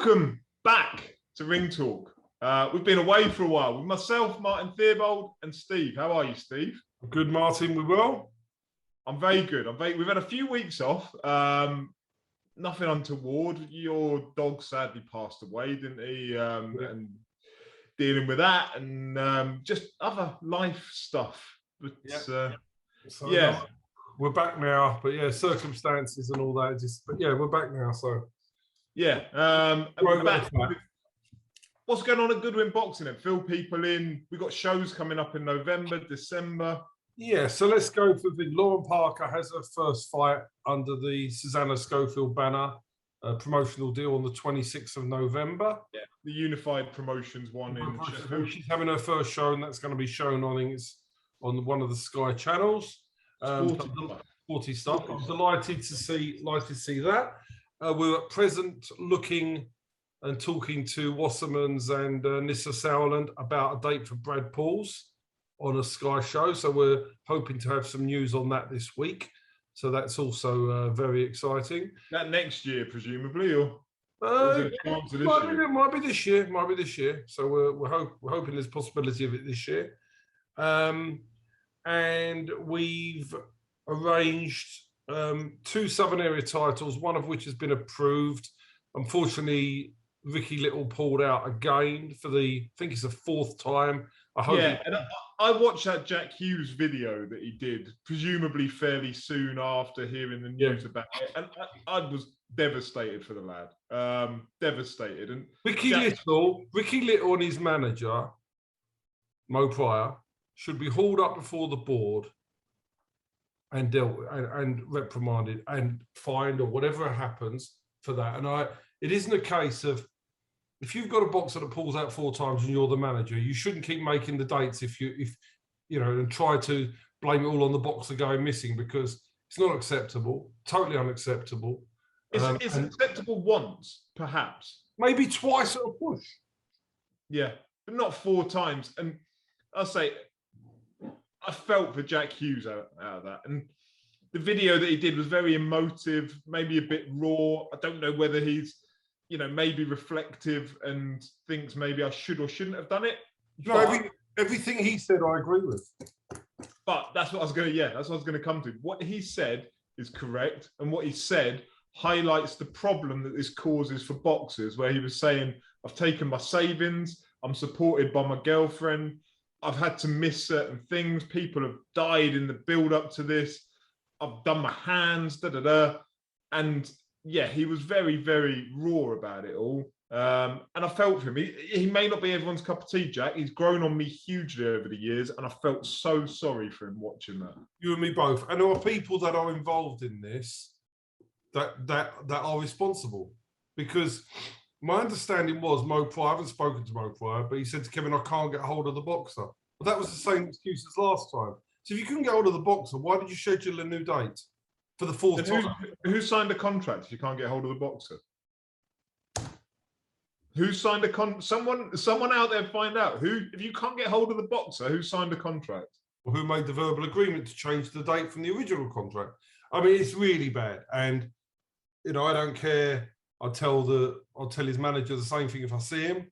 Welcome back to Ring Talk. We've been away for a while with myself, Martin Theobald, and Steve. How are you, Steve? Good, Martin. We well? I'm very good. We've had a few weeks off. Nothing untoward. Your dog sadly passed away, didn't he? And dealing with that and just other life stuff. But yeah, we're back now. But yeah, circumstances and all that. But yeah, we're back now. So yeah, we're back. What's going on at Goodwin Boxing and fill people in? We've got shows coming up in November, December. Yeah, so let's go for the Lauren Parker has her first fight under the Susanna Schofield banner, promotional deal on the 26th of November. Yeah, the Unified Promotions one in Sheffield. She's having her first show, and that's going to be shown on one of the Sky channels. 40 stuff. I'm delighted to see that. We're at present looking and talking to Wassermans and Nissa Sauerland about a date for Brad Paul's on a Sky show. So we're hoping to have some news on that this week. So that's also very exciting. That next year, presumably, or might be this year. So we're hoping there's a possibility of it this year. And we've arranged 2 Southern Area titles, one of which has been approved. Unfortunately, Ricky Little pulled out again for I think it's the 4th time. I watched that Jack Hughes video that he did, presumably fairly soon after hearing the news about it, and I was devastated for the lad. Devastated. And Ricky Little and his manager, Mo Pryor, should be hauled up before the board and dealt and reprimanded and fined or whatever happens for that. And it isn't a case of, if you've got a boxer that pulls out 4 times and you're the manager, you shouldn't keep making the dates if you know, and try to blame it all on the boxer going missing, because it's not acceptable, totally unacceptable. It's acceptable once, perhaps. Maybe twice at a push. Yeah, but not 4 times. And I'll say, I felt for Jack Hughes out of that. And the video that he did was very emotive, maybe a bit raw. I don't know whether he's, maybe reflective and thinks maybe I should or shouldn't have done it. No, everything he said, I agree with. But that's what I was going to come to. What he said is correct. And what he said highlights the problem that this causes for boxers, where he was saying, I've taken my savings, I'm supported by my girlfriend, I've had to miss certain things, people have died in the build up to this, I've done my hands, and yeah, he was very, very raw about it all. And I felt for him. He may not be everyone's cup of tea, Jack. He's grown on me hugely over the years, and I felt so sorry for him watching that. You and me both. And there are people that are involved in this that are responsible. Because my understanding was Mo Pryor, I haven't spoken to Mo Pryor, but he said to Kevin, I can't get hold of the boxer. But that was the same excuse as last time. So if you couldn't get hold of the boxer, why did you schedule a new date for the 4th time? Who signed a contract if you can't get hold of the boxer? Who signed a contract? Someone out there find out. If you can't get hold of the boxer, who signed a contract? Or who made the verbal agreement to change the date from the original contract? I mean, it's really bad. And, I don't care. I'll tell his manager the same thing if I see him.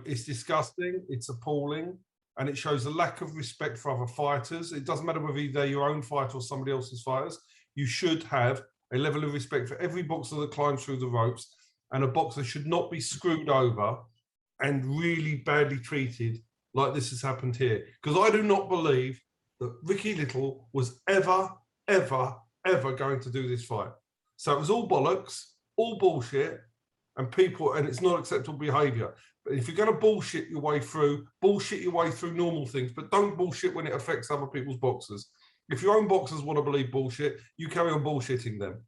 It's disgusting. It's appalling. And it shows a lack of respect for other fighters. It doesn't matter whether they're your own fighter or somebody else's fighters. You should have a level of respect for every boxer that climbs through the ropes, and a boxer should not be screwed over and really badly treated like this has happened here. Because I do not believe that Ricky Little was ever going to do this fight. So it was all bollocks, all bullshit, and it's not acceptable behaviour. But if you're going to bullshit your way through normal things, but don't bullshit when it affects other people's boxers. If your own boxers want to believe bullshit, you carry on bullshitting them.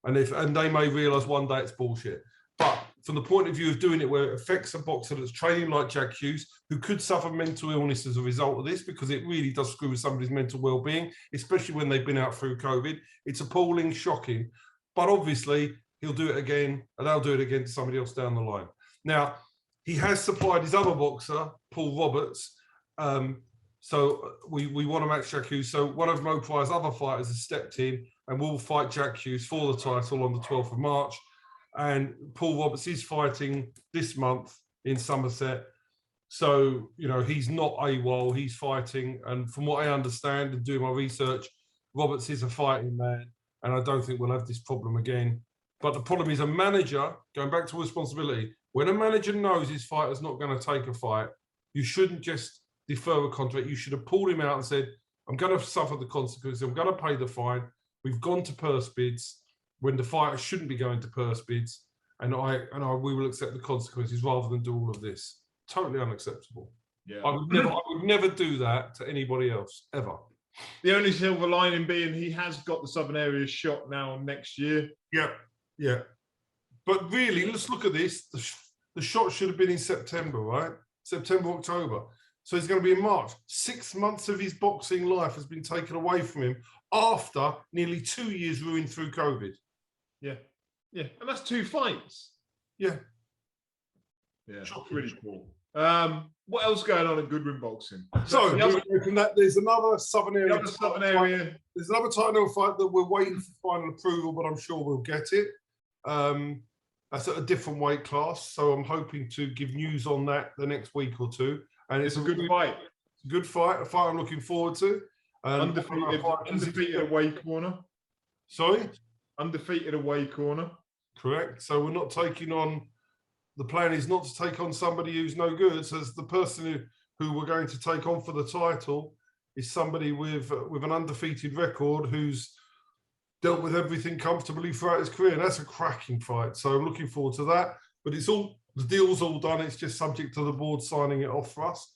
And they may realise one day it's bullshit. But from the point of view of doing it where it affects a boxer that's training like Jack Hughes, who could suffer mental illness as a result of this, because it really does screw with somebody's mental well-being, especially when they've been out through COVID. It's appalling, shocking. But obviously, he'll do it again, and they'll do it again to somebody else down the line. Now, he has supplied his other boxer, Paul Roberts. So we want to match Jack Hughes. So one of Mo Pryor's other fighters has stepped in and will fight Jack Hughes for the title on the 12th of March. And Paul Roberts is fighting this month in Somerset. So, you know, he's not AWOL, he's fighting. And from what I understand and doing my research, Roberts is a fighting man. And I don't think we'll have this problem again. But the problem is a manager, going back to responsibility, when a manager knows his fighter's not going to take a fight, you shouldn't just defer a contract. You should have pulled him out and said, I'm going to suffer the consequences. I'm going to pay the fine. We've gone to purse bids when the fighter shouldn't be going to purse bids. And we will accept the consequences rather than do all of this. Totally unacceptable. Yeah. I would never do that to anybody else, ever. The only silver lining being he has got the Southern Area shot now next year. Yeah, yeah. But really, let's look at this. The shot should have been in September, right? September, October. So he's going to be in March. 6 months of his boxing life has been taken away from him after nearly 2 years ruined through COVID. Yeah. Yeah. And that's 2 fights. Yeah. Yeah. Really cool. What else going on at Goodwin Boxing? So from that, there's another Southern Area. There's another title fight that we're waiting for final approval, but I'm sure we'll get it. That's at a different weight class, so I'm hoping to give news on that the next week or two. And it's a good fight. It's a good fight. A fight I'm looking forward to. Undefeated away corner. Sorry? Undefeated away corner. Correct. So we're not taking on. The plan is not to take on somebody who's no good. So the person who we're going to take on for the title is somebody with an undefeated record who's dealt with everything comfortably throughout his career. And that's a cracking fight. So I'm looking forward to that. But the deal's all done. It's just subject to the board signing it off for us.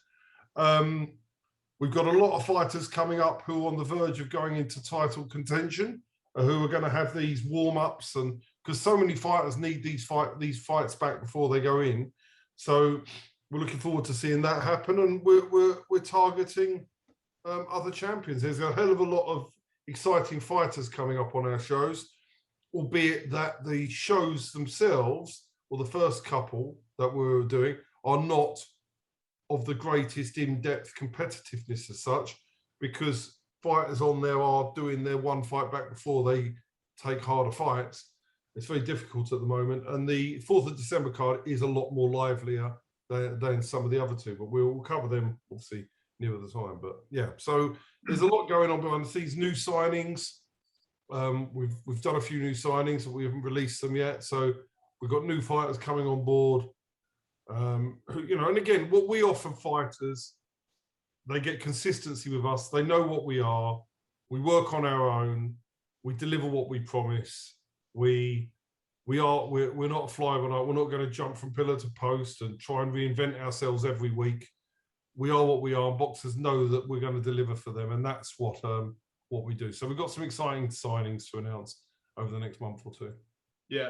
We've got a lot of fighters coming up who are on the verge of going into title contention, who are going to have these warm-ups, and because so many fighters need these fights back before they go in. So we're looking forward to seeing that happen, and we're targeting other champions. There's a hell of a lot of exciting fighters coming up on our shows, albeit that the shows themselves, or the first couple that we're doing, are not of the greatest in-depth competitiveness as such, because fighters on there are doing their one fight back before they take harder fights. It's very difficult at the moment. And the 4th of December card is a lot more livelier than some of the other two, but we'll cover them obviously nearer the time. But yeah, so there's a lot going on behind the scenes. New signings. We've done a few new signings, but we haven't released them yet. So we've got new fighters coming on board. You know, and again, what we offer fighters, they get consistency with us. They know what we are. We work on our own. We deliver what we promise. We're not a fly by night. We're not going to jump from pillar to post and try and reinvent ourselves every week. We are what we are, and boxers know that we're going to deliver for them, and that's what we do. So we've got some exciting signings to announce over the next month or two. Yeah,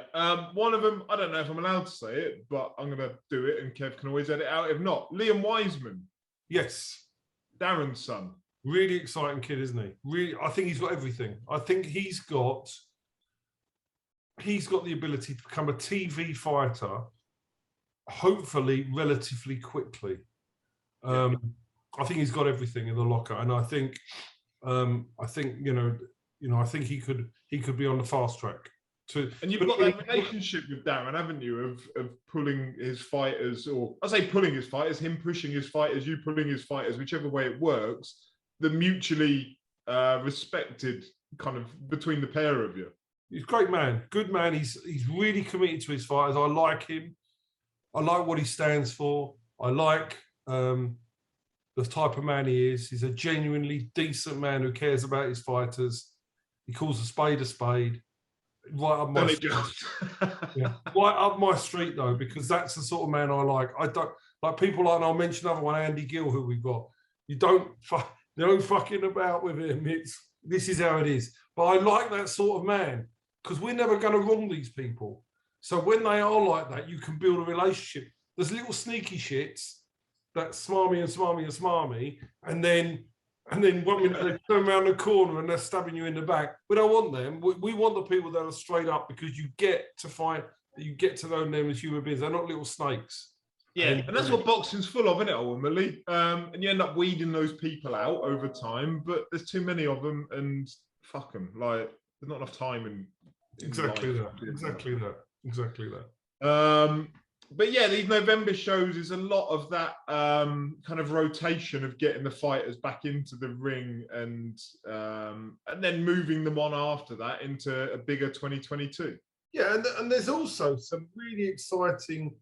one of them, I don't know if I'm allowed to say it, but I'm going to do it, and Kev can always edit out if not. Liam Wiseman. Yes. Darren's son. Really exciting kid, isn't he? Really, I think he's got everything. I think he's got the ability to become a TV fighter, hopefully relatively quickly. I think he's got everything in the locker, and I think I think he could be on the fast track. And you've got that relationship with Darren, haven't you, of pulling his fighters, or I say pulling his fighters, him pushing his fighters, you pulling his fighters, whichever way it works, the mutually respected kind of between the pair of you. He's a great man, good man. He's really committed to his fighters. I like him. I like what he stands for. I like the type of man he is. He's a genuinely decent man who cares about his fighters. He calls a spade. Right up my street. Yeah. Right up my street though, because that's the sort of man I like. I don't like people like, and I'll mention another one, Andy Gill, who we've got. You don't fucking about with him. This is how it is. But I like that sort of man, because we're never going to wrong these people. So when they are like that, you can build a relationship. There's little sneaky shits that smarmy, and then when they turn around the corner and they're stabbing you in the back, we don't want them. We want the people that are straight up, because you get to know them as human beings. They're not little snakes. Yeah, and that's what boxing's full of, isn't it, ultimately? And you end up weeding those people out over time, but there's too many of them, and fuck them. Like, there's not enough time in exactly life. Exactly that. Exactly that. But yeah, these November shows is a lot of that kind of rotation of getting the fighters back into the ring and then moving them on after that into a bigger 2022. Yeah, and there's also some really exciting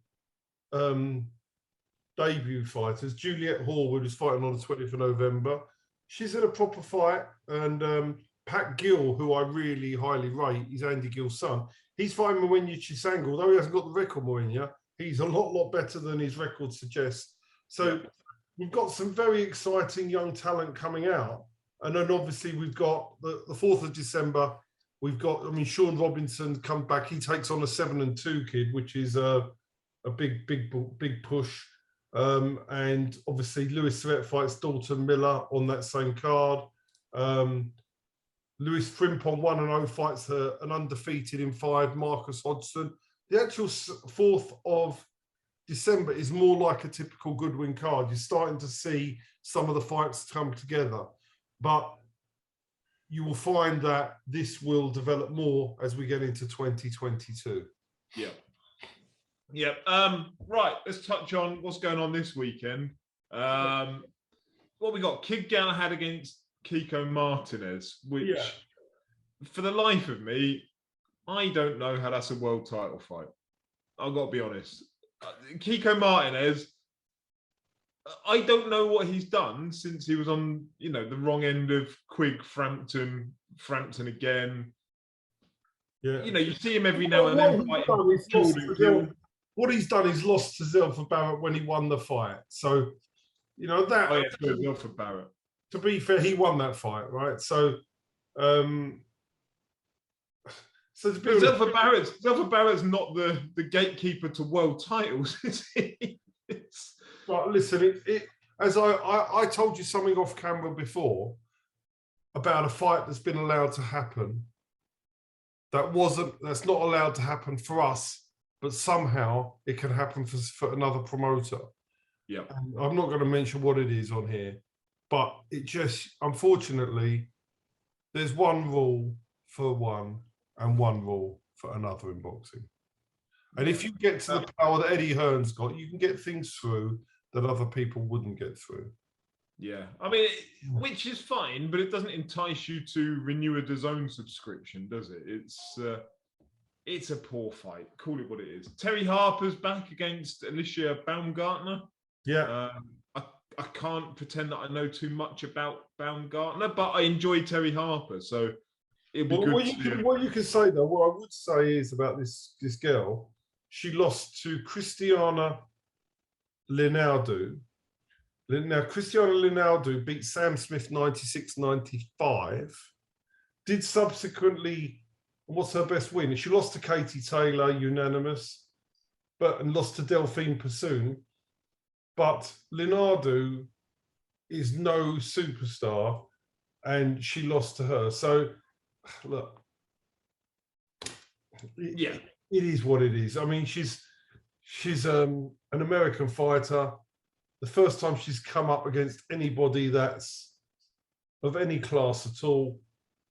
debut fighters. Juliette Horwood is fighting on the 20th of November. She's in a proper fight, and Pat Gill, who I really highly rate, is Andy Gill's son. He's fighting Mourinho Chisanga, although he hasn't got the record, Mourinho. He's a lot better than his record suggests. So we've got some very exciting young talent coming out. And then obviously we've got the 4th of December. We've got, Sean Robinson comes back. He takes on a 7-2 kid, which is a big push. And obviously Lewis Svet fights Dalton Miller on that same card. Lewis Frimpong 1-0 fights an undefeated in 5, Marcus Hodgson. The actual 4th of December is more like a typical Goodwin card. You're starting to see some of the fights come together, but you will find that this will develop more as we get into 2022. Yeah. Right, let's touch on what's going on this weekend. What we got? Kid Galahad against Kiko Martinez, which for the life of me, I don't know how that's a world title fight. I've got to be honest. Kiko Martinez, I don't know what he's done since he was on, the wrong end of Quigg, Frampton again. Yeah. You see him every now and then fighting. What he's done is lost to Zelfa Barrett when he won the fight. So, that. Oh, yeah, Zelfa Barrett. To be fair, he won that fight, right? So, Zelfa Barrett's not the gatekeeper to world titles, is he? But listen, as I told you something off camera before about a fight that's been allowed to happen. That's not allowed to happen for us, but somehow it can happen for another promoter. Yeah. And I'm not going to mention what it is on here, but it just, unfortunately, there's one rule for one and one rule for another in boxing. And if you get to the power that Eddie Hearn's got, you can get things through that other people wouldn't get through. Yeah, which is fine, but it doesn't entice you to renew a DAZN subscription, does it? It's a poor fight. Call it what it is. Terry Harper's back against Alicia Baumgartner. Yeah. I can't pretend that I know too much about Baumgartner, but I enjoy Terry Harper, so it'd be good. What you can say though, what I would say is about this girl, she lost to Cristiana Linaldo. Now, Cristiana Linaldo beat Sam Smith 96-95. Did subsequently, what's her best win? She lost to Katie Taylor, unanimous, and lost to Delphine Passoon. But Linaldo is no superstar, and she lost to her. So, look, it is what it is. She's an American fighter. The first time she's come up against anybody that's of any class at all,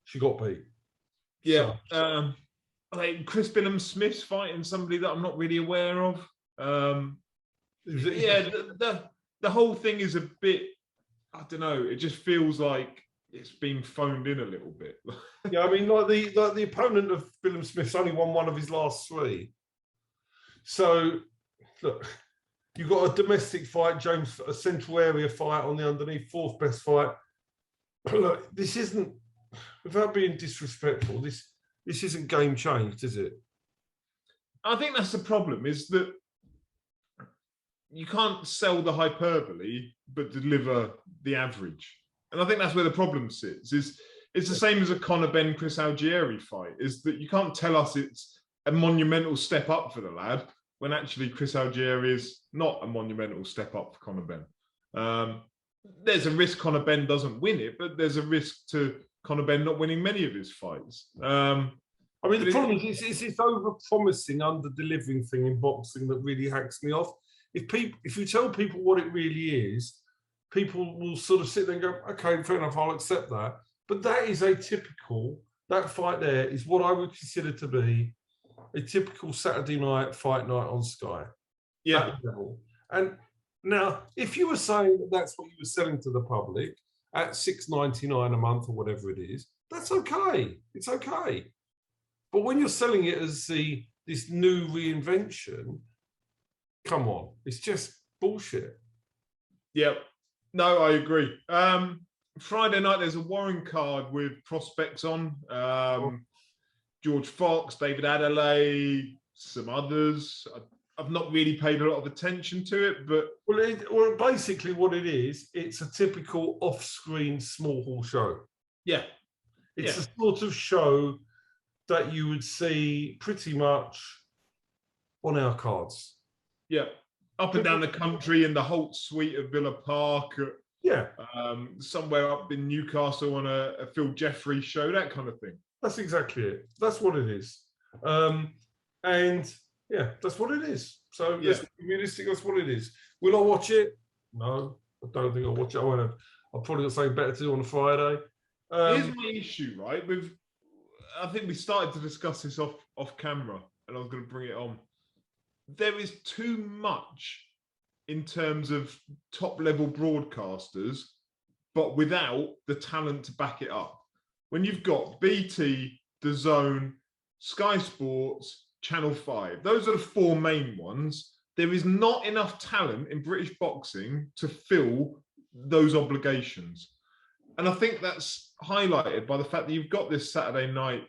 she got beat. Yeah. So. Chris Billam-Smith's fighting somebody that I'm not really aware of. The whole thing is a bit, I don't know, it just feels like it's been phoned in a little bit. Yeah, the opponent of Billam-Smith's only won one of his last 3. So, look, you've got a domestic fight, James, a central area fight on the underneath, 4th best fight. Look, this isn't, without being disrespectful, this isn't game changed, is it? I think that's the problem, is that you can't sell the hyperbole, but deliver the average. And I think that's where the problem sits. It's the same as a Conor Benn Chris Algieri fight, is that you can't tell us it's a monumental step up for the lad, when actually Chris Algieri is not a monumental step up for Conor Benn. There's a risk Conor Benn doesn't win it, but there's a risk to Conor Benn not winning many of his fights. The problem is it's this over-promising, under-delivering thing in boxing that really hacks me off. If you tell people what it really is, people will sort of sit there and go, okay, fair enough, I'll accept that. But that is that fight there is what I would consider to be a typical Saturday night fight night on Sky. Yeah. That level. And now, if you were saying that that's what you were selling to the public at $6.99 a month or whatever it is, that's okay. It's okay. But when you're selling it as this new reinvention, come on, it's just bullshit. Yeah. No, I agree. Friday night, there's a Warren card with prospects on. George Fox, David Adelaide, some others. I've not really paid a lot of attention to it, but... Well, basically what it is, it's a typical off-screen small hall show. Yeah. It's the sort of show that you would see pretty much on our cards. Yeah. Up and down the country in the Holt Suite of Villa Park. Yeah. Somewhere up in Newcastle on a Phil Jeffries show, that kind of thing. That's exactly it. That's what it is. And yeah, that's what it is. So let's be realistic, that's what it is. Will I watch it? No, I don't think I'll watch it. I'll probably got something better to do on a Friday. Here's my issue, right? I think we started to discuss this off camera, and I was going to bring it on. There is too much in terms of top-level broadcasters, but without the talent to back it up. When you've got BT, DAZN, Sky Sports, Channel 5, those are the four main ones. There is not enough talent in British boxing to fill those obligations. And I think that's highlighted by the fact that you've got this Saturday night,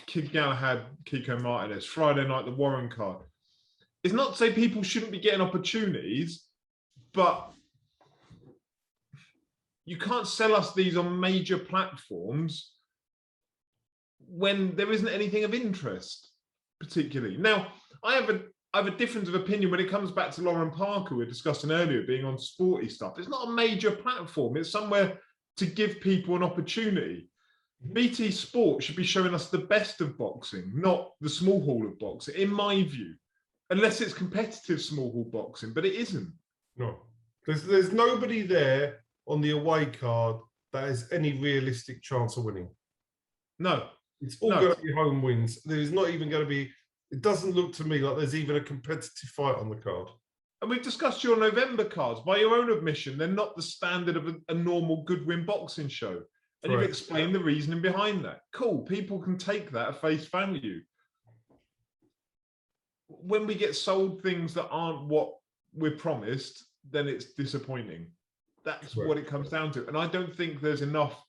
Kid Galahad, Kiko Martinez, Friday night, the Warren card. It's not to say people shouldn't be getting opportunities, but you can't sell us these on major platforms when there isn't anything of interest, particularly. Now, I have a difference of opinion when it comes back to Lauren Parker, we were discussing earlier, being on sporty stuff. It's not a major platform. It's somewhere to give people an opportunity. BT Sport should be showing us the best of boxing, not the small hall of boxing, in my view. Unless it's competitive small hall boxing, but it isn't. No. There's nobody there on the away card that has any realistic chance of winning. No. It's all going to be home wins. There's not even going to be... It doesn't look to me like there's even a competitive fight on the card. And we've discussed your November cards. By your own admission, they're not the standard of a normal Goodwin boxing show. And you've explained the reasoning behind that. Cool. People can take that at face value. When we get sold things that aren't what we're promised, then it's disappointing. That's what it comes down to. And I don't think there's enough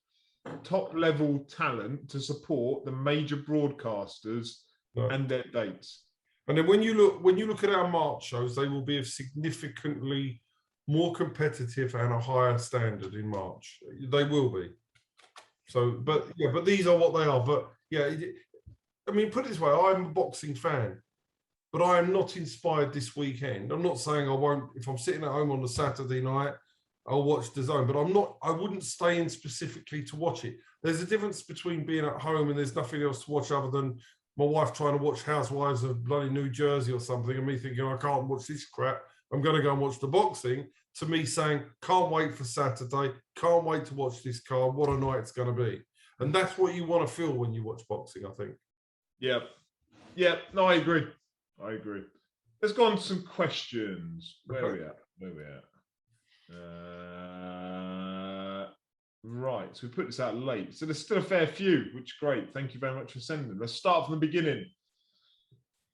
top-level talent to support the major broadcasters and their dates. And then when you look at our March shows, they will be of significantly more competitive and a higher standard in March. They will be. So, but these are what they are. But yeah, I mean, put it this way: I'm a boxing fan, but I am not inspired this weekend. I'm not saying I won't. If I'm sitting at home on a Saturday night, I'll watch DAZN. But I wouldn't stay in specifically to watch it. There's a difference between being at home and there's nothing else to watch other than my wife trying to watch Housewives of bloody New Jersey or something, and me thinking, I can't watch this crap. I'm going to go and watch the boxing. To me saying, can't wait for Saturday, can't wait to watch this card. What a night it's going to be. And that's what you want to feel when you watch boxing, I think. Yeah. Yeah. No, I agree. Let's go on to some questions. Where are we at? Right. So we put this out late. So there's still a fair few, which is great. Thank you very much for sending them. Let's start from the beginning.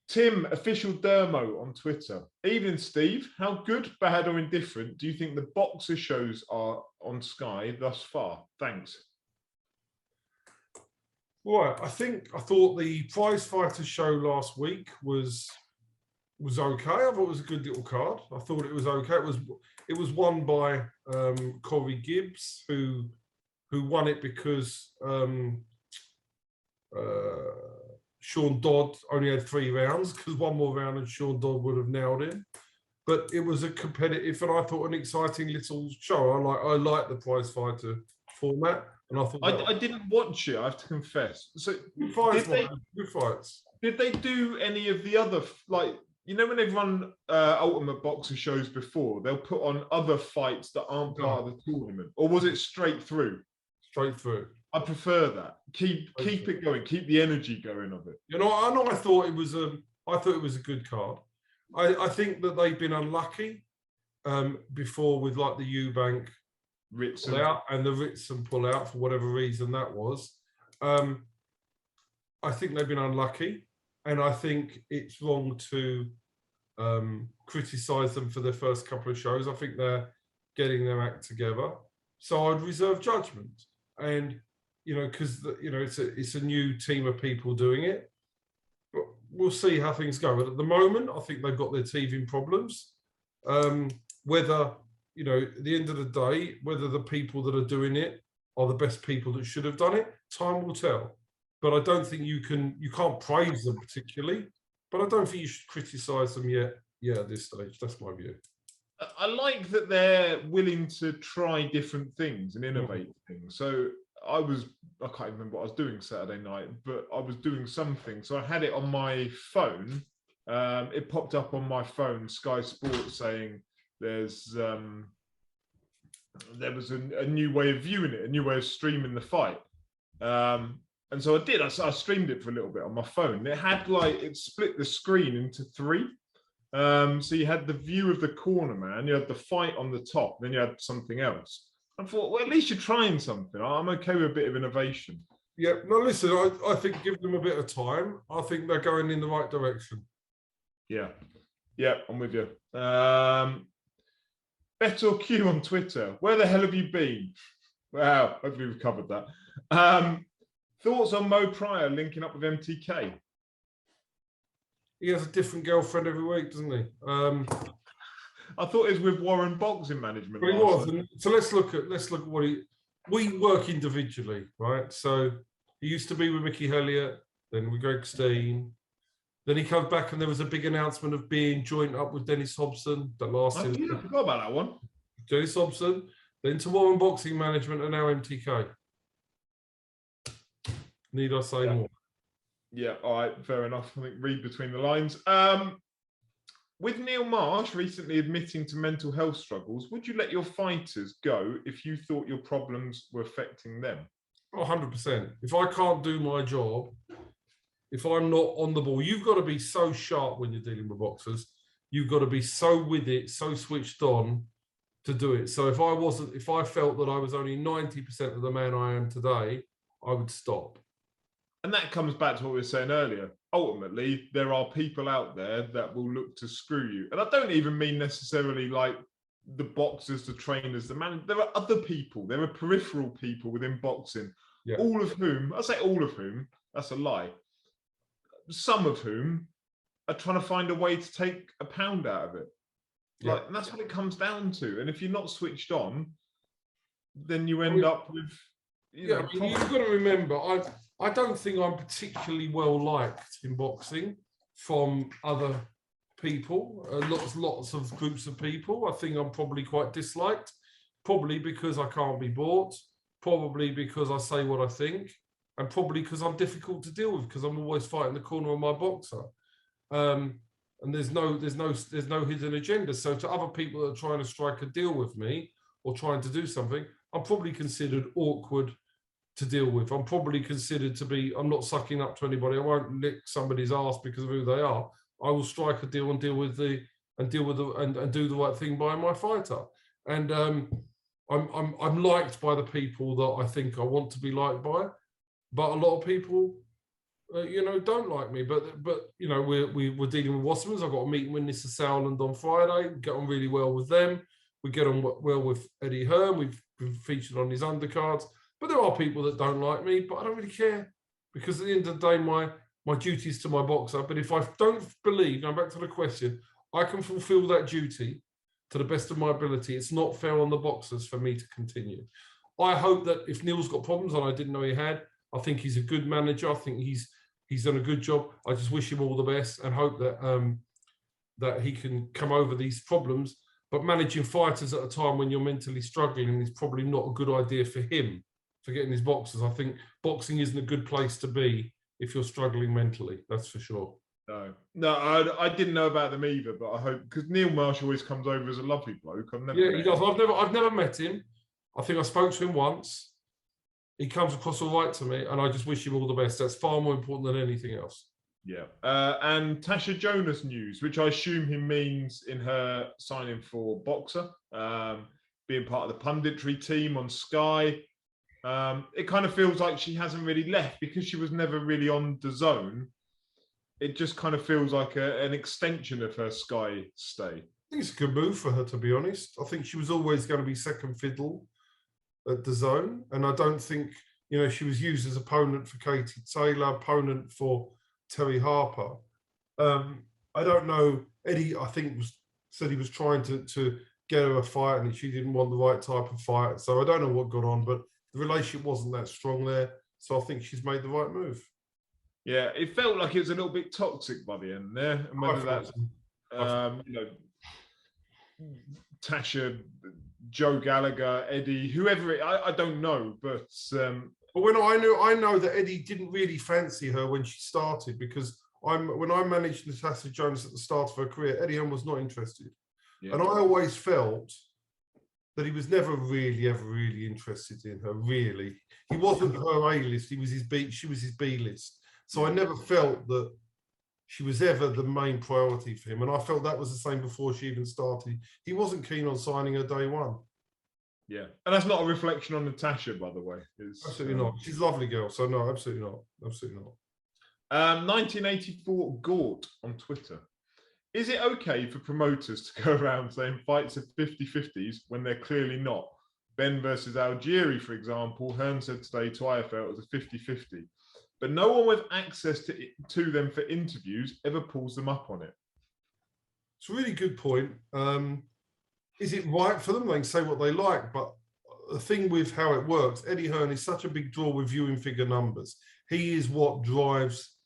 Tim, official Dermo on Twitter. Evening, Steve. How good, bad, or indifferent do you think the boxer shows are on Sky thus far? Thanks. Right. I thought the prize fighter show last week was okay. I thought it was a good little card. I thought it was okay. It was won by Corey Gibbs, who won it because Sean Dodd only had 3 rounds, because one more round and Sean Dodd would have nailed him. But it was a competitive, and I thought an exciting little show. I like the prize fighter format, and I thought I didn't watch it, I have to confess. So good fights. Did they do any of the other, like, you know, when they've run Ultimate Boxer shows before, they'll put on other fights that aren't part of the tournament, or was it straight through? Straight through. I prefer that. Keep it going. Keep the energy going of it. You know, I thought it was a good card. I think that they've been unlucky before with like the Eubank pull out and the Ritson pull out for whatever reason that was. I think they've been unlucky, and I think it's wrong to criticise them for their first couple of shows. I think they're getting their act together, so I'd reserve judgment. And you know, because you know it's a new team of people doing it, but we'll see how things go. But at the moment, I think they've got their teething problems. Whether you know, at the end of the day, whether the people that are doing it are the best people that should have done it, time will tell. But I don't think you can't praise them particularly, but I don't think you should criticise them yet at this stage. That's my view. I like that they're willing to try different things and innovate things. So I can't even remember what I was doing Saturday night, but I was doing something. So I had it on my phone. It popped up on my phone, Sky Sports, saying there was a new way of viewing it, a new way of streaming the fight. And so I did. I streamed it for a little bit on my phone. It had it split the screen into 3. So you had the view of the corner man, you had the fight on the top, then you had something else. I thought, well, at least you're trying something. I'm okay with a bit of innovation. Yeah, no, listen, I think give them a bit of time. I think they're going in the right direction. Yeah, I'm with you. Bet or Q on Twitter. Where the hell have you been? Wow, hopefully we've covered that. Thoughts on Mo Pryor linking up with MTK? He has a different girlfriend every week, doesn't he? I thought it was with Warren Boxing Management. But he was. So let's look at what we work individually, right? So he used to be with Mickey Elliott, then with Greg Steen. Then he comes back and there was a big announcement of being joined up with Dennis Hobson that lasted. I forgot about that one. Dennis Hobson, then to Warren Boxing Management and now MTK. Need I say more? Yeah, all right, fair enough. I think read between the lines. With Neil Marsh recently admitting to mental health struggles, would you let your fighters go if you thought your problems were affecting them? 100%. If I can't do my job, if I'm not on the ball, you've got to be so sharp when you're dealing with boxers. You've got to be so with it, so switched on to do it. So if I felt that I was only 90% of the man I am today, I would stop. And that comes back to what we were saying earlier. Ultimately, there are people out there that will look to screw you. And I don't even mean necessarily like the boxers, the trainers, the man. There are other people. There are peripheral people within boxing, all of whom, I say all of whom, that's a lie. Some of whom are trying to find a way to take a pound out of it. And that's what it comes down to. And if you're not switched on, then you end up with... you've got to remember, I don't think I'm particularly well liked in boxing from other people, lots of groups of people. I think I'm probably quite disliked, probably because I can't be bought, probably because I say what I think, and probably because I'm difficult to deal with because I'm always fighting the corner of my boxer. And there's no hidden agenda. So to other people that are trying to strike a deal with me or trying to do something, I'm probably considered awkward to deal with. I'm probably considered to be, I'm not sucking up to anybody. I won't lick somebody's ass because of who they are. I will strike a deal and do the right thing by my fighter. And I'm liked by the people that I think I want to be liked by, but a lot of people, don't like me. But we're dealing with Wassermans. I've got a meeting with Nissa Sowland on Friday. We get on really well with them. We get on well with Eddie Hearn. We've been featured on his undercards. But there are people that don't like me, but I don't really care because at the end of the day, my duty is to my boxer. But if I don't believe, going back to the question, I can fulfill that duty to the best of my ability. It's not fair on the boxers for me to continue. I hope that if Neil's got problems, and I didn't know he had, I think he's a good manager. I think he's done a good job. I just wish him all the best and hope that that he can come over these problems. But managing fighters at a time when you're mentally struggling is probably not a good idea for him. For getting his boxers. I think boxing isn't a good place to be if you're struggling mentally. That's for sure. No, I didn't know about them either, but I hope because Neil Marsh always comes over as a lovely bloke. He does. I've never met him. I think I spoke to him once, he comes across all right to me, and I just wish him all the best. That's far more important than anything else. Yeah. And Tasha Jonas news, which I assume he means in her signing for Boxer, being part of the punditry team on Sky. It kind of feels like she hasn't really left because she was never really on DAZN. It just kind of feels like an extension of her Sky stay. I think it's a good move for her, to be honest. I think she was always going to be second fiddle at DAZN, and I don't think, you know, she was used as opponent for Katie Taylor, opponent for Terry Harper. I don't know. Eddie, I think, said he was trying to get her a fight, and she didn't want the right type of fight. So I don't know what got on, but the relationship wasn't that strong there. So I think she's made the right move. Yeah, it felt like it was a little bit toxic by the end there, and whether that's you know, Tasha, Joe Gallagher, Eddie, whoever I don't know, but when I know that Eddie didn't really fancy her when she started, because when I managed Natasha Jones at the start of her career, Eddie Hearn was not interested, and I always felt that he was never really ever really interested in her. Really, he wasn't her A list. He was his B. She was his B list. So I never felt that she was ever the main priority for him, and I felt that was the same before she even started. He wasn't keen on signing her day one. Yeah, and that's not a reflection on Natasha, by the way. Absolutely not. She's a lovely girl, so no, absolutely not. Absolutely not. 1984 Gort on Twitter. Is it okay for promoters to go around saying fights are 50-50s when they're clearly not? Ben versus Algieri, for example, Hearn said today to IFL it was a 50-50. But no one with access to them for interviews ever pulls them up on it. It's a really good point. Is it right for them? They can say what they like, but the thing with how it works, Eddie Hearn is such a big draw with viewing figure numbers. He is what drives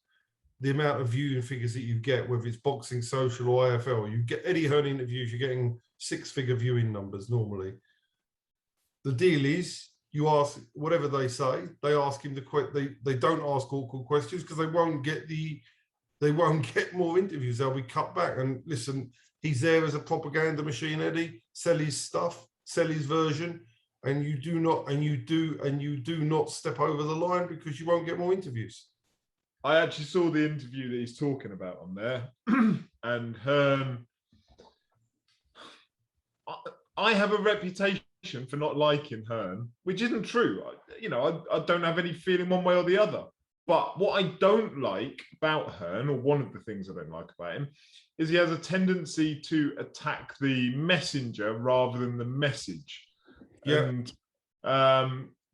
the amount of viewing figures that you get, whether it's boxing, social, or IFL. You get Eddie Hearn interviews, you're getting 6-figure viewing numbers normally. The deal is, you ask whatever they say, they ask him they don't ask awkward questions because they won't get more interviews. They'll be cut back. And listen, he's there as a propaganda machine, Eddie. Sell his stuff, sell his version, and you do not step over the line because you won't get more interviews. I actually saw the interview that he's talking about on there, and Hearn. I have a reputation for not liking Hearn, which isn't true. I don't have any feeling one way or the other. But what I don't like about Hearn, or one of the things I don't like about him, is he has a tendency to attack the messenger rather than the message. Yeah. And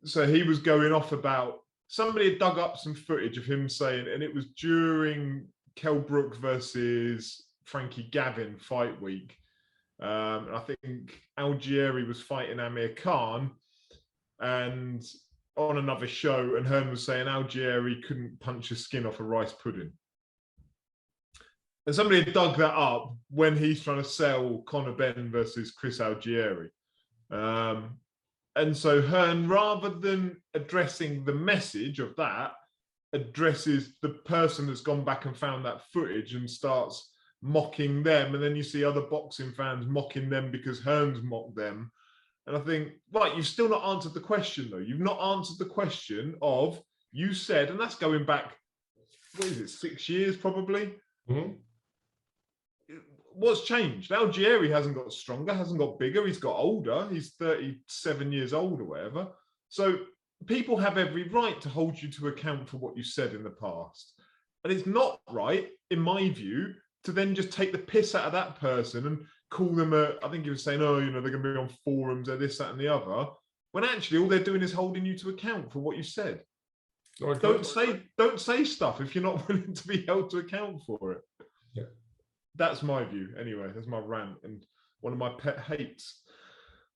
so he was going off about, somebody had dug up some footage of him saying, and it was during Kell Brook versus Frankie Gavin fight week. And I think Algieri was fighting Amir Khan, and on another show, and Hearn was saying Algieri couldn't punch the skin off a rice pudding. And somebody had dug that up when he's trying to sell Conor Benn versus Chris Algieri. And so Hearn, rather than addressing the message of that, addresses the person that's gone back and found that footage and starts mocking them. And then you see other boxing fans mocking them because Hearn's mocked them. And I think, right, you've still not answered the question, though. You've not answered the question of, you said, and that's going back, what is it, 6 years probably? Mm-hmm. What's changed? Algieri hasn't got stronger, hasn't got bigger. He's got older. He's 37 years old or whatever. So people have every right to hold you to account for what you said in the past. And it's not right, in my view, to then just take the piss out of that person and call them I think he was saying, oh, they're going to be on forums or this, that, and the other. When actually all they're doing is holding you to account for what you said. Don't say stuff if you're not willing to be held to account for it. Yeah. That's my view, anyway. That's my rant and one of my pet hates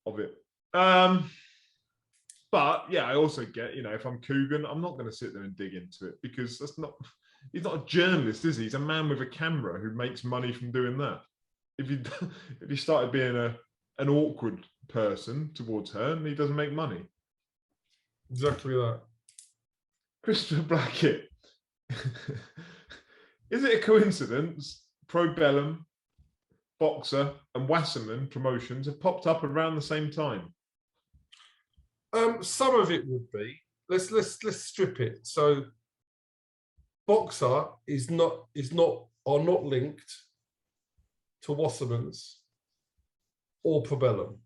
of it. But yeah, I also get, if I'm Coogan, I'm not going to sit there and dig into it because he's not a journalist, is he? He's a man with a camera who makes money from doing that. If he started being an awkward person towards her, he doesn't make money. Exactly that. Christopher Blackett. Is it a coincidence Pro Bellum, Boxer, and Wasserman promotions have popped up around the same time? Some of it would be. let's strip it. So Boxer are not linked to Wasserman's or Probellum.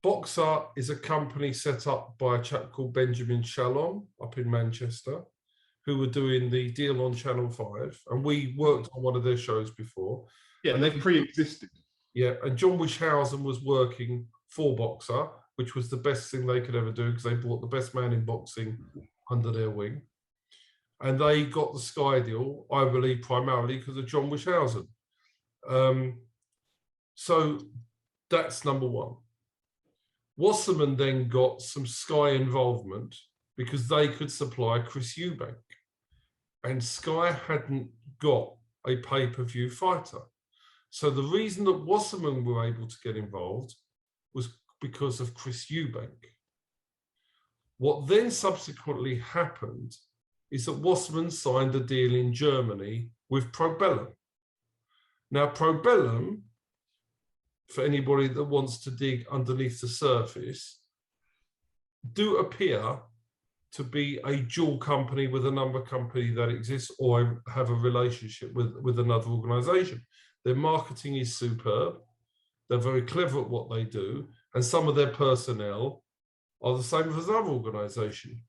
Boxer is a company set up by a chap called Benjamin Shalom up in Manchester, who were doing the deal on Channel 5, and we worked on one of their shows before. Yeah, and they've pre-existed. Yeah, and John Wishausen was working for Boxer, which was the best thing they could ever do because they brought the best man in boxing under their wing. And they got the Sky deal, I believe, primarily because of John Wishausen. So that's number one. Wasserman then got some Sky involvement because they could supply Chris Eubank. And Sky hadn't got a pay-per-view fighter. So the reason that Wasserman were able to get involved was because of Chris Eubank. What then subsequently happened is that Wasserman signed a deal in Germany with Probellum. Now, Probellum, for anybody that wants to dig underneath the surface, do appear to be a dual company with a number company that exists or have a relationship with another organization. Their marketing is superb. They're very clever at what they do. And some of their personnel are the same as our organization.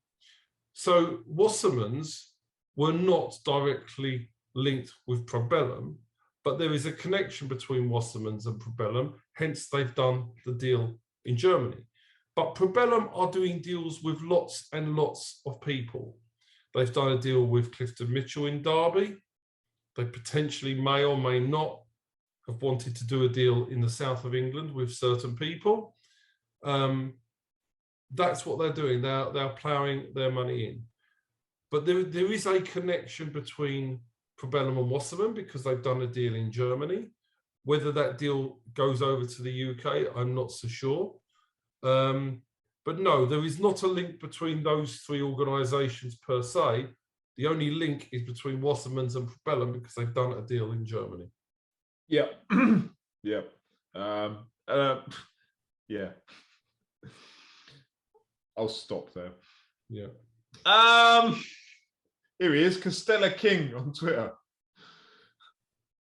So Wasserman's were not directly linked with Probellum, but there is a connection between Wasserman's and Probellum, hence they've done the deal in Germany. But Probellum are doing deals with lots and lots of people. They've done a deal with Clifton Mitchell in Derby. They potentially may or may not have wanted to do a deal in the south of England with certain people. That's what they're doing. They're ploughing their money in. But there is a connection between Probellum and Wasserman because they've done a deal in Germany. Whether that deal goes over to the UK, I'm not so sure. But no, there is not a link between those three organisations per se. The only link is between Wasserman's and Probellum because they've done a deal in Germany. Yeah. Yeah. Yeah. I'll stop there. Yeah. Here he is, Costella King on Twitter.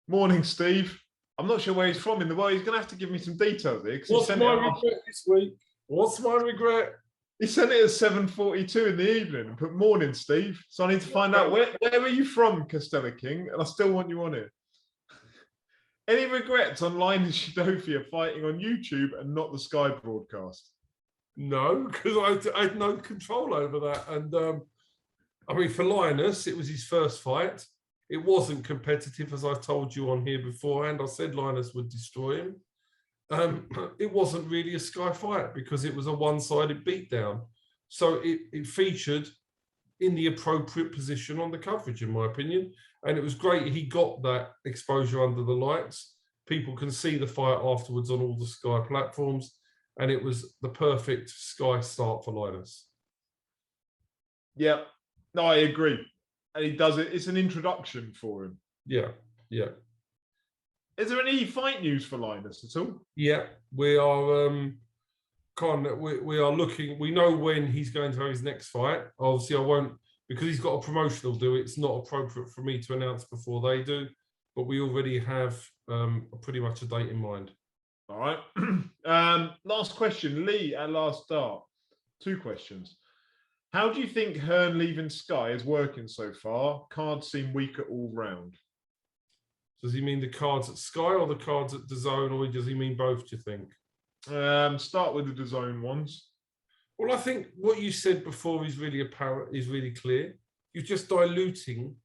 Morning, Steve. I'm not sure where he's from in the world. He's going to have to give me some details here. What's my regret this week? What's my regret? He sent it at 7:42 in the evening and put morning, Steve. So I need to find out where are you from, Costella King? And I still want you on it. Any regrets on Linus Udofia fighting on YouTube and not the Sky broadcast? No, because I had no control over that. And I mean, for Lioness, it was his first fight. It wasn't competitive, as I told you on here beforehand. I said Lioness would destroy him. It wasn't really a Sky fight because it was a one-sided beatdown. So it featured in the appropriate position on the coverage, in my opinion. And it was great. He got that exposure under the lights. People can see the fight afterwards on all the Sky platforms. And it was the perfect Sky start for Linus. Yeah, no, I agree. And he does it. It's an introduction for him. Yeah, yeah. Is there any fight news for Linus at all? Yeah, we are we are looking. We know when he's going to have his next fight. Obviously, I won't, because he's got a promotional deal. It's not appropriate for me to announce before they do. But we already have pretty much a date in mind. All right. Last question, Lee at Last Start. 2 questions. How do you think Hearn leaving Sky is working so far? Cards seem weaker all round. Does he mean the cards at Sky or the cards at DAZN, or does he mean both, do you think? Start with the DAZN ones. Well, I think what you said before is really apparent, is really clear. You're just diluting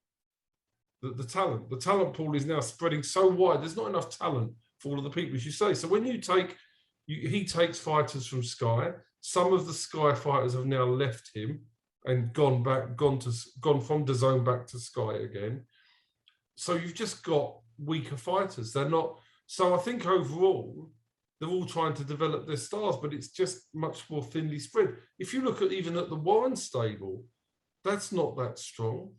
the talent. The talent pool is now spreading so wide. There's not enough talent for all of the people, as you say. So when you take, he takes fighters from Sky. Some of the Sky fighters have now left him and gone from DAZN back to Sky again. So you've just got weaker fighters. They're not. So I think overall, they're all trying to develop their stars, but it's just much more thinly spread. If you look at even at the Warren stable, that's not that strong.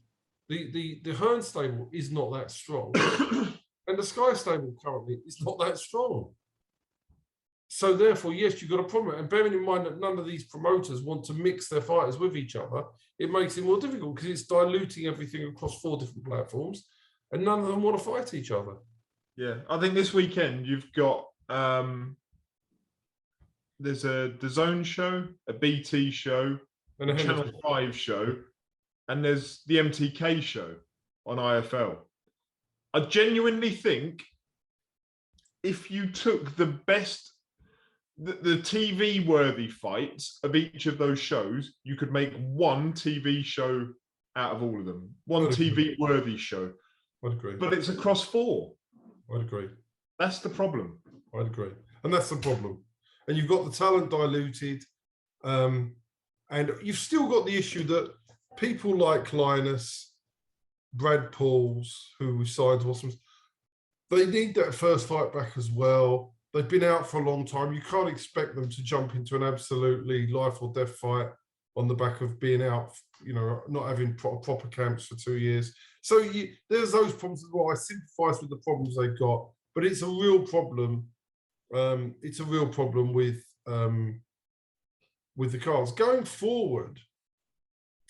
The Hearn stable is not that strong. And the Sky stable currently is not that strong. So therefore, yes, you've got a problem. And bearing in mind that none of these promoters want to mix their fighters with each other, it makes it more difficult because it's diluting everything across 4 different platforms, and none of them want to fight each other. Yeah, I think this weekend you've got there's a DAZN show, a BT show, And a Channel 5 show, and there's the MTK show on IFL. I genuinely think if you took the best, the TV-worthy fights of each of those shows, you could make one TV show out of all of them. One TV-worthy show. I'd agree. But it's across 4. I'd agree. That's the problem. I'd agree. And that's the problem. And you've got the talent diluted. And you've still got the issue that people like Linus, Brad Pauls, who signed Wassums, they need that first fight back as well. They've been out for a long time. You can't expect them to jump into an absolutely life or death fight on the back of being out, you know, not having proper camps for 2 years. So there's those problems as well. I sympathise with the problems they've got, but it's a real problem. It's a real problem with the cards going forward.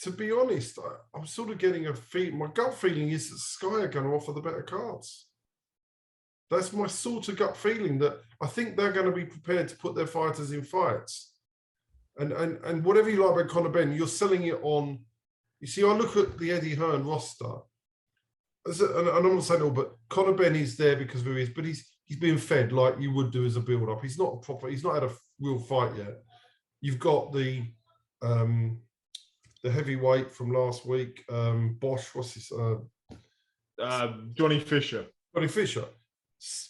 To be honest, I'm sort of getting a feel. My gut feeling is that Sky are going to offer the better cards. That's my sort of gut feeling, that I think they're going to be prepared to put their fighters in fights. And whatever you like about Conor Benn, you're selling it on. You see, I look at the Eddie Hearn roster, and I'm not saying all, but Conor Benn is there because of who he is, but he's being fed like you would do as a build-up. He's not had a real fight yet. You've got the heavyweight from last week, Bosch, what's his Johnny Fisher. Johnny Fisher,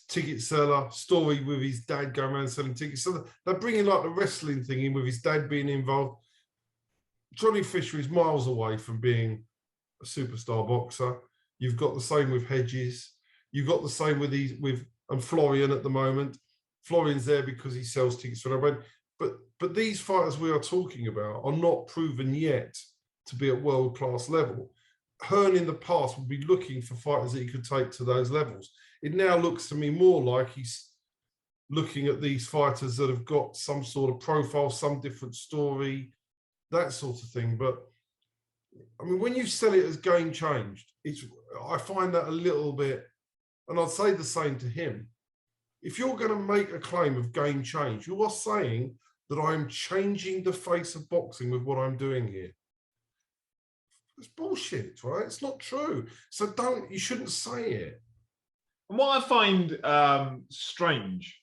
ticket seller, story with his dad going around selling tickets. So they're bringing like the wrestling thing in with his dad being involved. Johnny Fisher is miles away from being a superstar boxer. You've got the same with Hedges. You've got the same with Florian at the moment. Florian's there because he sells tickets for everybody. But these fighters we are talking about are not proven yet to be at world-class level. Hearn in the past would be looking for fighters that he could take to those levels. It now looks to me more like he's looking at these fighters that have got some sort of profile, some different story, that sort of thing. But I mean, when you sell it as game changed, I find that a little bit, and I'd say the same to him. If you're going to make a claim of game change, you are saying that I'm changing the face of boxing with what I'm doing here. It's bullshit, right? It's not true. So you shouldn't say it. And what I find strange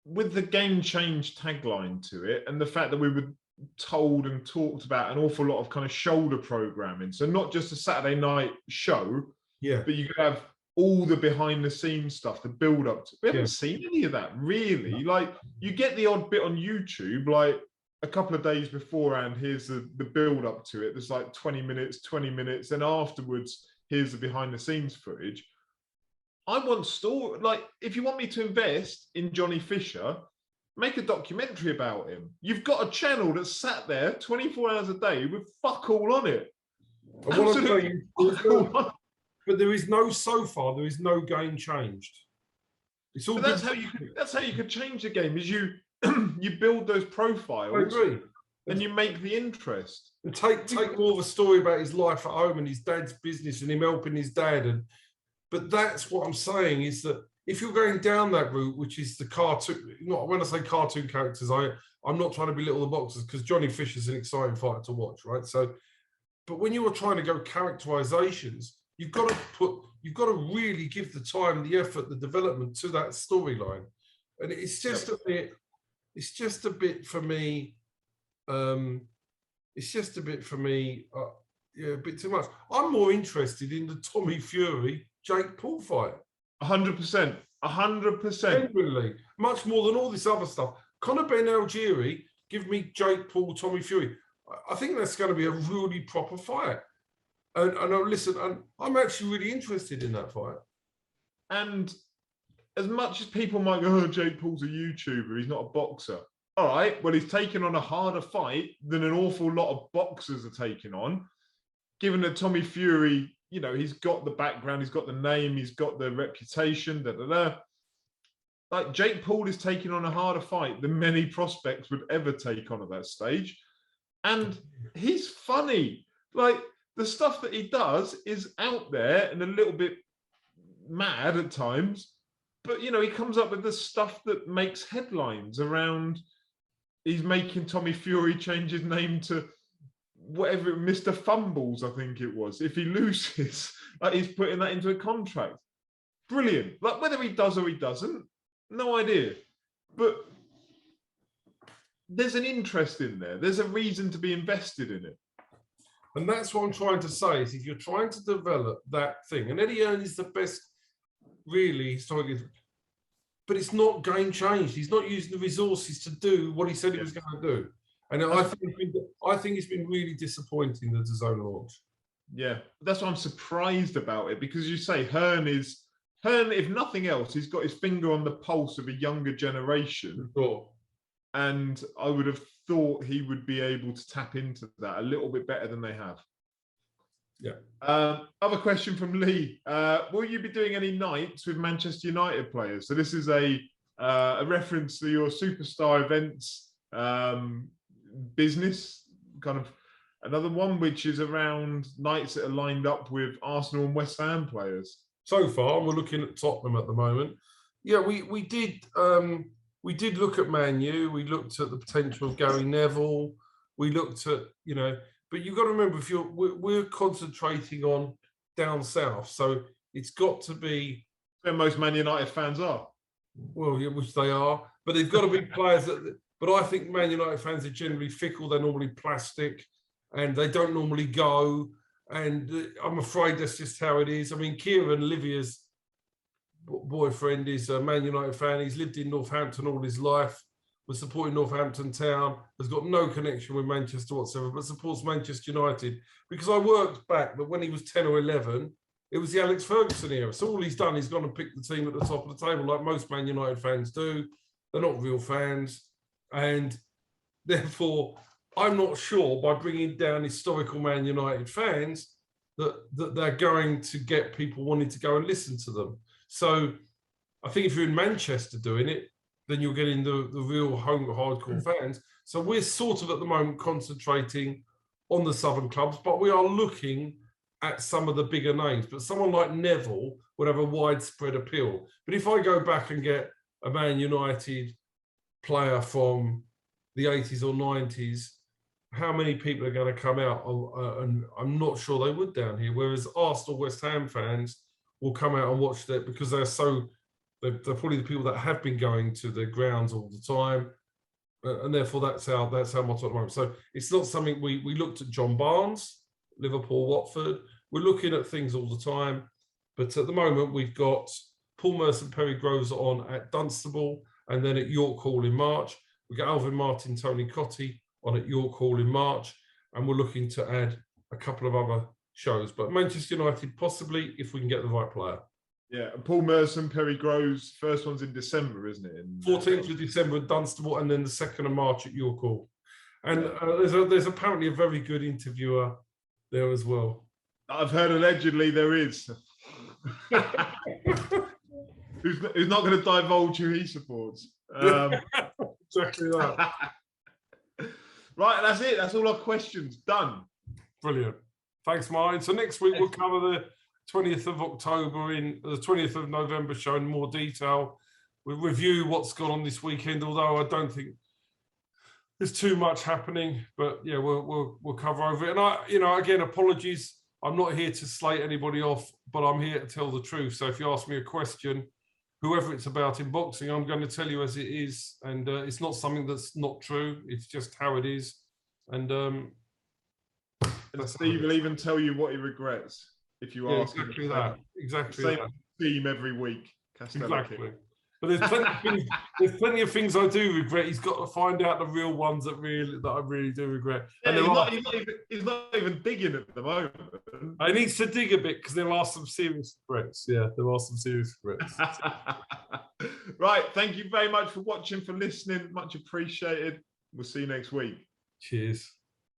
with the game change tagline to it, and the fact that we were told and talked about an awful lot of kind of shoulder programming. So not just a Saturday night show, but you could have all the behind the scenes stuff, the build up to. We haven't seen any of that really. No. Like you get the odd bit on YouTube, like a couple of days beforehand, here's the build up to it. There's like 20 minutes, and afterwards, here's the behind the scenes footage. I want story. Like if you want me to invest in Johnny Fisher, make a documentary about him. You've got a channel that's sat there 24 hours a day with fuck all on it. But there is no game changed. It's all. That's how you could change the game. Is you build those profiles. I agree. And you make the interest. And take more of a story about his life at home and his dad's business and him helping his dad. But that's what I'm saying, is that if you're going down that route, which is the cartoon, when I say cartoon characters, I'm not trying to belittle the boxers, because Johnny Fisher's an exciting fighter to watch, right? So, but when you are trying to go characterizations, you've got to really give the time, the effort, the development to that storyline. And it's just a bit for me. It's just a bit for me, a bit too much. I'm more interested in the Tommy Fury Jake Paul fight. 100%. 100%. Genuinely, much more than all this other stuff. Conor Benn Algieri, give me Jake Paul, Tommy Fury. I think that's going to be a really proper fight. And listen, I'm actually really interested in that fight. And as much as people might go, oh, Jake Paul's a YouTuber, he's not a boxer. All right, well, he's taken on a harder fight than an awful lot of boxers are taking on. Given that Tommy Fury, he's got the background, he's got the name, he's got the reputation, like Jake Paul is taking on a harder fight than many prospects would ever take on at that stage. And he's funny. Like, the stuff that he does is out there and a little bit mad at times. But, you know, he comes up with the stuff that makes headlines around. He's making Tommy Fury change his name to whatever, Mr. Fumbles, I think it was. If he loses, like, he's putting that into a contract. Brilliant. Like, whether he does or he doesn't, no idea. But there's an interest in there. There's a reason to be invested in it. And that's what I'm trying to say, is if you're trying to develop that thing, and Eddie Hearn is the best, really, historically, but it's not game changed. He's not using the resources to do what he said he was going to do. And I think it's been really disappointing, the DAZN launch. Yeah, that's why I'm surprised about it, because you say Hearn, if nothing else, he's got his finger on the pulse of a younger generation. Sure. And I would have thought he would be able to tap into that a little bit better than they have. Yeah. Other question from Lee. Will you be doing any nights with Manchester United players? So this is a reference to your superstar events business, kind of another one, which is around nights that are lined up with Arsenal and West Ham players. So far, we're looking at Tottenham at the moment. Yeah, we did look at Man U. We looked at the potential of Gary Neville. We looked at, you know, but you've got to remember, we're concentrating on down south, so it's got to be where most Man United fans are. Well, yeah, which they are, but they've got to be players that. But I think Man United fans are generally fickle. They're normally plastic, and they don't normally go. And I'm afraid that's just how it is. I mean, Kieran, Livia's boyfriend, is a Man United fan. He's lived in Northampton all his life, was supporting Northampton Town, has got no connection with Manchester whatsoever, but supports Manchester United. Because I worked back that when he was 10 or 11, it was the Alex Ferguson era. So all he's done is gone and picked the team at the top of the table, like most Man United fans do. They're not real fans. And therefore, I'm not sure by bringing down historical Man United fans that they're going to get people wanting to go and listen to them. So I think if you're in Manchester doing it, then you're getting the real home hardcore fans. So we're sort of at the moment concentrating on the southern clubs, but we are looking at some of the bigger names. But someone like Neville would have a widespread appeal. But if I go back and get a Man United player from the 80s or 90s, how many people are going to come out? And I'm not sure they would down here. Whereas Arsenal, West Ham fans will come out and watch that because they're probably the people that have been going to the grounds all the time. And therefore that's how my thought at the moment. So it's not something we looked at. John Barnes, Liverpool, Watford. We're looking at things all the time. But at the moment we've got Paul Merson, Perry Groves on at Dunstable, and then at York Hall in March. We've got Alvin Martin, Tony Cottee on at York Hall in March, and we're looking to add a couple of other shows. But Manchester United, possibly, if we can get the right player. Yeah, and Paul Merson, Perry Groves, first one's in December, isn't it? 14th of December at Dunstable, and then the 2nd of March at York Hall. And there's apparently a very good interviewer there as well. I've heard allegedly there is. who's not going to divulge who he supports. Exactly that. Right, that's it. That's all our questions. Done. Brilliant. Thanks, Martin. So next week we'll cover the 20th of October in the 20th of November show in more detail. We'll review what's gone on this weekend, although I don't think there's too much happening. But yeah, we'll cover over it. And again, apologies. I'm not here to slate anybody off, but I'm here to tell the truth. So if you ask me a question, whoever it's about in boxing, I'm going to tell you as it is. And it's not something that's not true. It's just how it is. And Steve will even tell you what he regrets if you ask him. Exactly that. Exactly Same that. theme every week. Exactly. But there's plenty of things I do regret. He's got to find out the real ones that I really do regret. Yeah, and he's not even digging at the moment. I needs to dig a bit because there are some serious regrets. Yeah, there are some serious regrets. Right. Thank you very much for watching, for listening. Much appreciated. We'll see you next week. Cheers.